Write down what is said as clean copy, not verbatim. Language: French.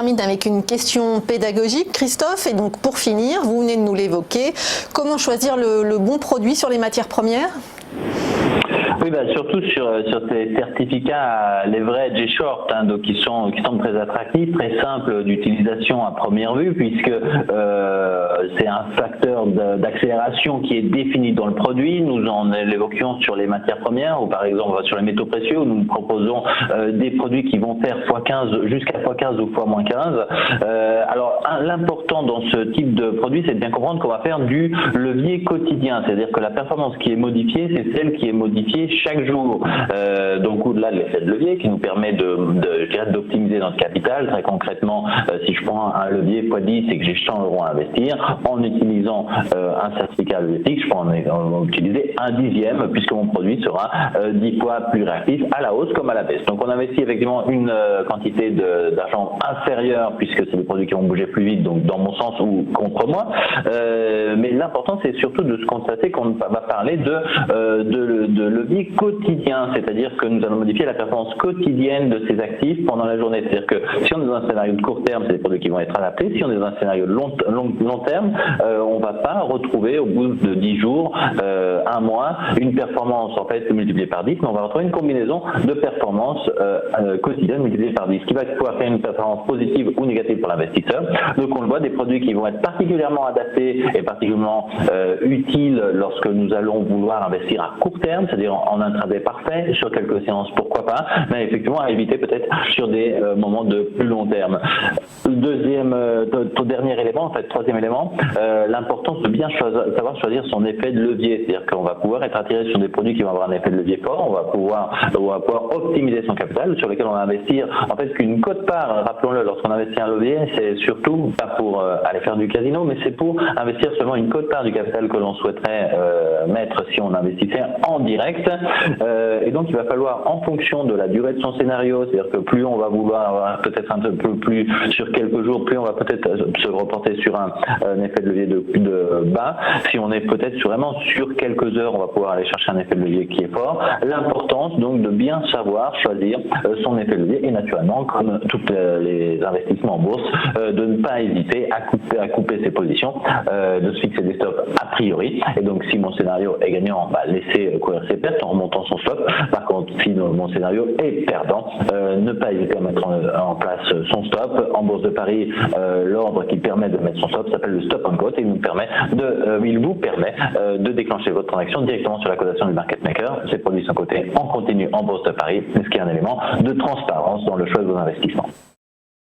termine avec une question pédagogique, Christophe. Et donc pour finir, vous venez de nous l'évoquer, comment choisir le bon produit sur les matières premières ? Oui, surtout sur ces certificats leverage et short, donc qui sont très attractifs, très simples d'utilisation à première vue, puisque c'est un facteur d'accélération qui est défini dans le produit. Nous en l'évoquions sur les matières premières, ou par exemple sur les métaux précieux, où nous proposons des produits qui vont faire x15 jusqu'à x15 ou x-15. Alors l'important dans ce type de produit, c'est de bien comprendre qu'on va faire du levier quotidien, c'est-à-dire que la performance qui est modifiée, c'est celle qui est modifiée chaque jour. Donc au-delà de l'effet de levier qui nous permet d'optimiser notre capital, très concrètement, si je prends un levier x10 et que j'ai 100 € à investir, en utilisant un certificat helvétique, je peux en utiliser un dixième, puisque mon produit sera 10 fois plus réactif à la hausse comme à la baisse. Donc on investit effectivement une quantité d'argent inférieure, puisque c'est des produits qui vont bouger plus vite, donc dans mon sens ou contre moi. Mais l'important, c'est surtout de se constater qu'on va parler de levier quotidien, c'est-à-dire que nous allons modifier la performance quotidienne de ces actifs pendant la journée. C'est-à-dire que si on est dans un scénario de court terme, c'est des produits qui vont être adaptés. Si on est dans un scénario de long terme, on ne va pas retrouver au bout de 10 jours, un mois, une performance en fait multipliée par 10, mais on va retrouver une combinaison de performances quotidiennes multipliées par 10, qui va pouvoir faire une performance positive ou négative pour l'investisseur. Donc on le voit, des produits qui vont être particulièrement adaptés et particulièrement utiles lorsque nous allons vouloir investir à court terme, c'est-à-dire en intraday parfait, sur quelques séances, pourquoi pas, mais effectivement à éviter peut-être sur des moments de plus long terme. Troisième élément, l'importance de bien savoir choisir son effet de levier, c'est-à-dire qu'on va pouvoir être attiré sur des produits qui vont avoir un effet de levier fort, on va pouvoir optimiser son capital, sur lesquels on va investir, en fait, qu'une quote-part, rappelons-le, lorsqu'on investit un levier, c'est surtout pas pour aller faire du casino, mais c'est pour investir seulement une quote-part du capital que l'on souhaiterait mettre si on investissait en direct. Et donc il va falloir, en fonction de la durée de son scénario, c'est-à-dire que plus on va vouloir avoir peut-être un peu plus sur quelques jours, plus on va peut-être se reporter sur un effet de levier de bas. Si on est peut-être vraiment sur quelques heures, on va pouvoir aller chercher un effet de levier qui est fort. L'importance donc de bien savoir choisir son effet de levier, et naturellement, comme tous les investissements en bourse, de ne pas hésiter à couper ses positions, de se fixer des stops a priori. Et donc si mon scénario est gagnant, laisser courir ses pertes en remontant son stop. Par contre, si mon scénario est perdant, ne pas hésiter à mettre en place son stop. En Bourse de Paris, l'ordre qui permet de mettre son stop s'appelle le stop and quote, et il vous permet de déclencher votre transaction directement sur la cotation du market maker. Ces produits sont cotés en continu en Bourse de Paris, ce qui est un élément de transparence dans le choix de vos investissements.